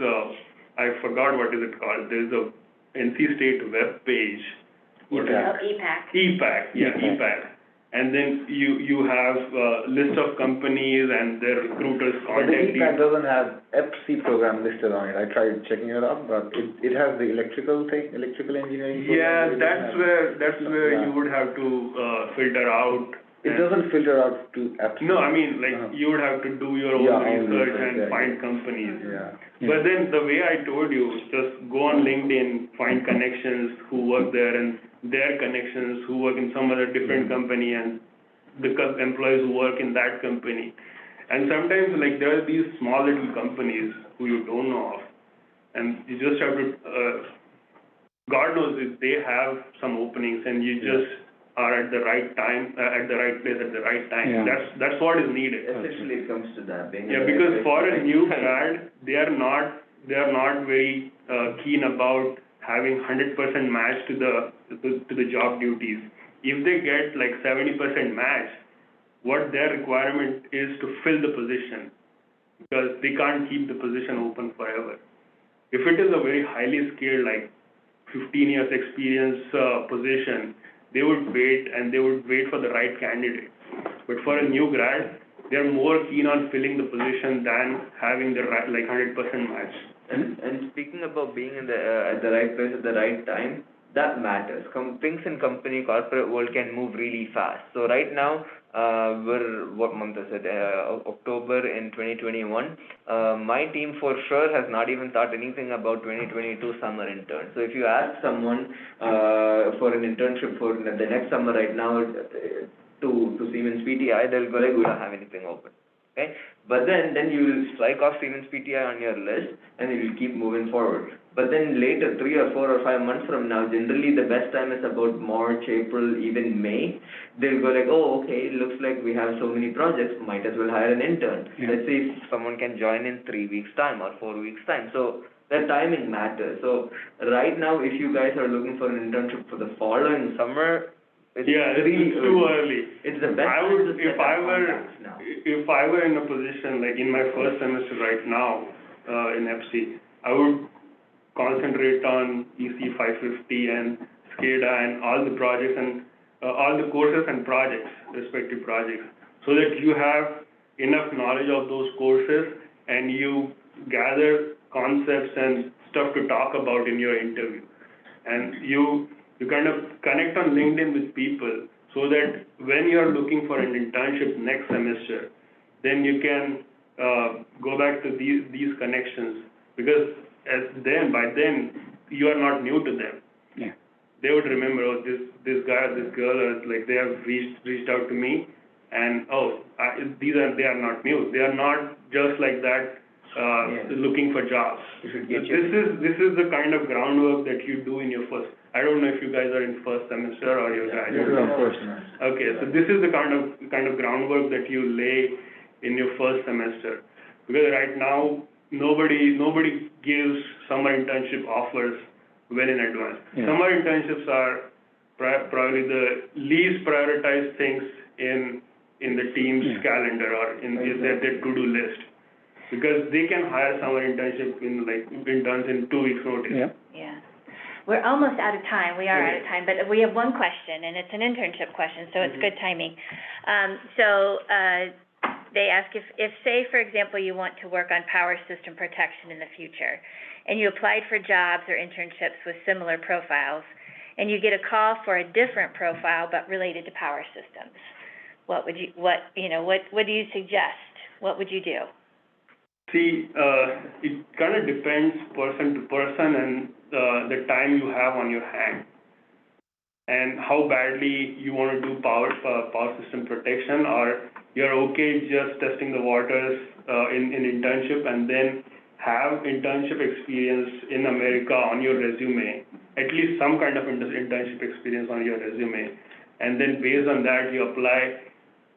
I forgot what is it called. There is a NC State web page. EPAC, EPAC. And then you have a list of companies and their recruiters contact you. But the EPAC doesn't have EPSE program listed on it. I tried checking it out, but it has the electrical engineering program. Yeah, that's where you would have to filter out. It doesn't filter out to EPSE. No, I mean, like, you would have to do your own research and find companies. But then the way I told you, just go on LinkedIn, find connections who work there and their connections who work in some other different company and the employees who work in that company. And sometimes, like, there are these small little companies who you don't know of. And you just have to, God knows if they have some openings and you just are at the right time, at the right place at the right time. That's what is needed. Essentially, it comes to that. Because for a new grad, they are not very keen about having 100% match to the job duties. If they get like 70% match, what their requirement is to fill the position, because they can't keep the position open forever. If it is a very highly skilled, like 15 years experience position, they would wait for the right candidate. But for a new grad, they're more keen on filling the position than having the right, like 100% match. And speaking about being in at the right place at the right time, that matters. Things in corporate world can move really fast. So right now, what month is it? October in 2021. My team for sure has not even thought anything about 2022 summer intern. So if you ask someone for an internship for the next summer right now to Siemens PTI, they'll go like, we don't have anything open. Okay, but then you will strike off Siemens PTI on your list and you will keep moving forward. But then later, 3 or 4 or 5 months from now, generally the best time is about March, April, even May. They'll go like, oh, okay, looks like we have so many projects, might as well hire an intern. Let's see if someone can join in 3 weeks' time or 4 weeks' time. So the timing matters. So right now, if you guys are looking for an internship for the following summer, it's too early. It's the best time to set up contacts now. If I were in a position like in my first semester right now in EPSE, I would concentrate on EC 550 and SCADA and all the projects and all the courses and projects, respective projects, so that you have enough knowledge of those courses and you gather concepts and stuff to talk about in your interview. And you kind of connect on LinkedIn with people so that when you're looking for an internship next semester, then you can go back to these connections, because by then you are not new to them. Yeah. They would remember, oh, this guy or this girl, like they have reached out to me, and they are not new. They are not just like that looking for jobs. This is the kind of groundwork that you do in your first. I don't know if you guys are in first semester or you're graduating. Of course. Okay, so this is the kind of groundwork that you lay in your first semester, because right now nobody gives summer internship offers well in advance. Summer internships are probably the least prioritized things in the team's calendar or in their to-do list, because they can hire summer internship interns in 2 weeks notice. Yeah. We're almost out of time. We are out of time, but we have one question, and it's an internship question, so it's good timing. They ask if, say, for example, you want to work on power system protection in the future, and you applied for jobs or internships with similar profiles, and you get a call for a different profile but related to power systems. What do you suggest? What would you do? See, it kind of depends person to person and the time you have on your hand and how badly you want to do power system protection, or you're okay just testing the waters in internship and then have internship experience in America on your resume, at least some kind of internship experience on your resume, and then based on that you apply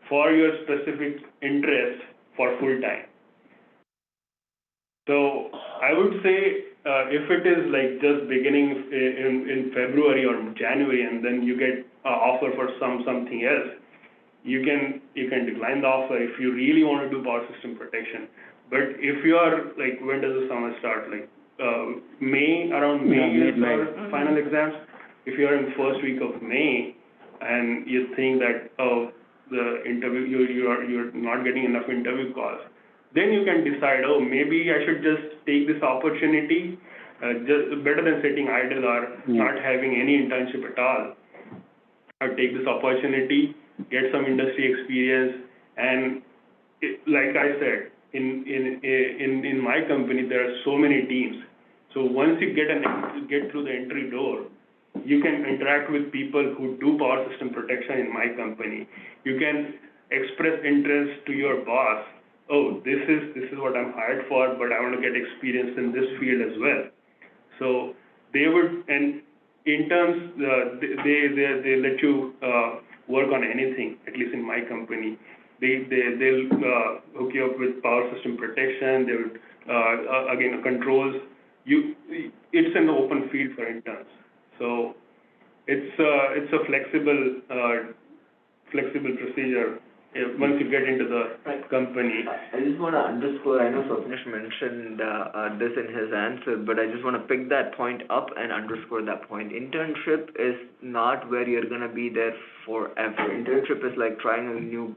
for your specific interest for full time. So I would say if it is like just beginning in February or January and then you get an offer for something else, you can decline the offer if you really want to do power system protection. But if you are like, when does the summer start? Like around May is our final exams. If you are in first week of May and you think that the interview you're not getting enough interview calls, then you can decide, maybe I should just take this opportunity, just better than sitting idle or not having any internship at all. I'll take this opportunity, get some industry experience, and like I said, in my company there are so many teams. So once you get through the entry door, you can interact with people who do power system protection in my company. You can express interest to your boss. This is what I'm hired for, but I want to get experience in this field as well. So they would, and interns, they let you work on anything, at least in my company. They'll hook you up with power system protection. They would again controls. It's an open field for interns. So it's a flexible procedure once you get into the company. I just want to underscore, I know Swapnesh mentioned this in his answer, but I just want to pick that point up and underscore that point. Internship is not where you're going to be there forever. Internship is like trying a new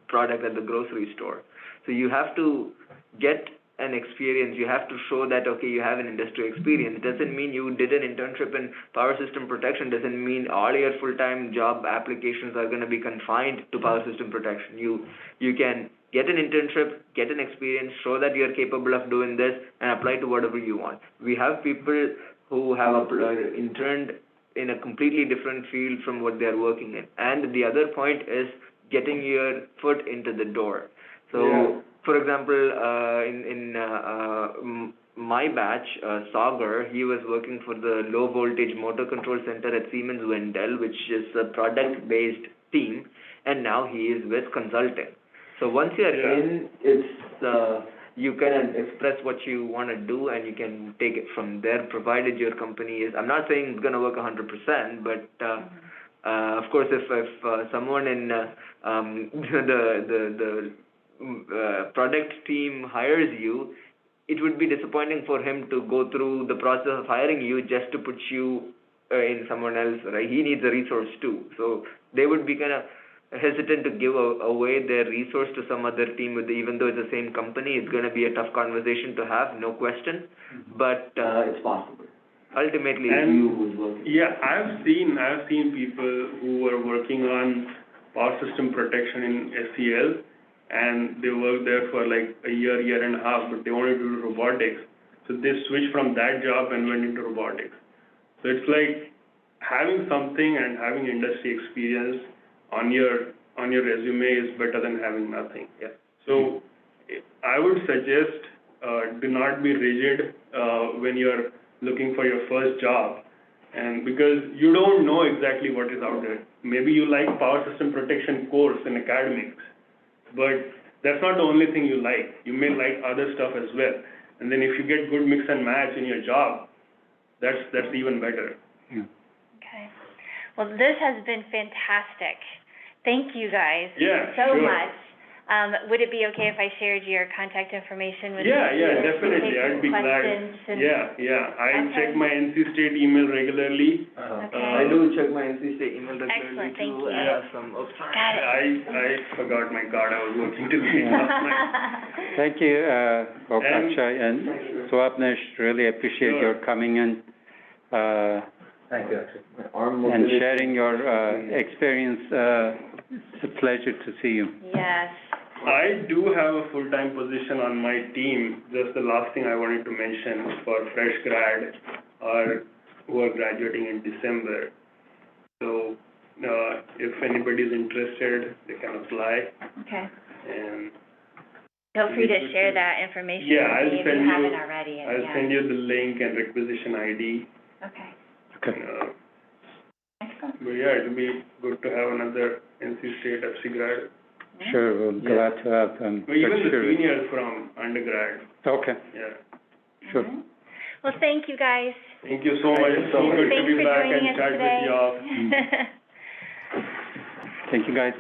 product at the grocery store. So you have to get an experience. You have to show that, okay, you have an industry experience. Doesn't mean you did an internship in power system protection. Doesn't mean all your full-time job applications are going to be confined to power system protection. You can get an internship, get an experience, show that you're capable of doing this, and apply to whatever you want. We have people who have interned in a completely different field from what they're working in. And the other point is getting your foot into the door. So, for example, in my batch, Sagar, he was working for the low voltage motor control center at Siemens Wendell, which is a product-based team, and now he is with consulting. So once you are in, it's you can express what you want to do, and you can take it from there, provided your company is. I'm not saying it's going to work 100%, but of course, if someone in the product team hires you, it would be disappointing for him to go through the process of hiring you just to put you in someone else, right? He needs a resource too. So they would be kind of hesitant to give away their resource to some other team, even though it's the same company. It's going to be a tough conversation to have, no question, but it's possible. Ultimately, you who's working. Yeah, I've seen people who were working on power system protection in SEL, and they worked there for like a year and a half, but they wanted to do robotics. So they switched from that job and went into robotics. So it's like having something and having industry experience on your resume is better than having nothing. Yeah. So I would suggest do not be rigid when you're looking for your first job, and because you don't know exactly what is out there. Maybe you like power system protection course in academics, but that's not the only thing you like. You may like other stuff as well. And then if you get good mix and match in your job, that's even better. Yeah. Okay. Well, this has been fantastic. Thank you guys so sure. much. Would it be okay if I shared your contact information with Yeah, you? definitely. I'd be glad. Yeah. I check my NC State email regularly. Okay. I do check my NC State email regularly. Excellent, too. thank you. I have some. Got it. I forgot my card. I was working till late last night. Thank you, both Akshay and Swapnesh. Really appreciate your coming in Thank you, Akshay. and sharing your experience. It's a pleasure to see you. Yes. I do have a full-time position on my team. Just the last thing I wanted to mention for fresh grad or who are graduating in December. So if anybody's interested, they can apply, Okay. and Feel free to share that information Yeah, I'll with me if send you you- haven't already, and I'll yeah. send you the link and requisition ID. Okay, Okay. excellent. But yeah, it'll be good to have another NC State FC grad. Sure, we're glad to have them. But even the sure. seniors from undergrad, Okay, yeah. sure. All right. Well, thank you, guys. Thank you so much. Thank you so So much. good to Thanks be for back joining and us chat today. with y'all. Thank you, guys.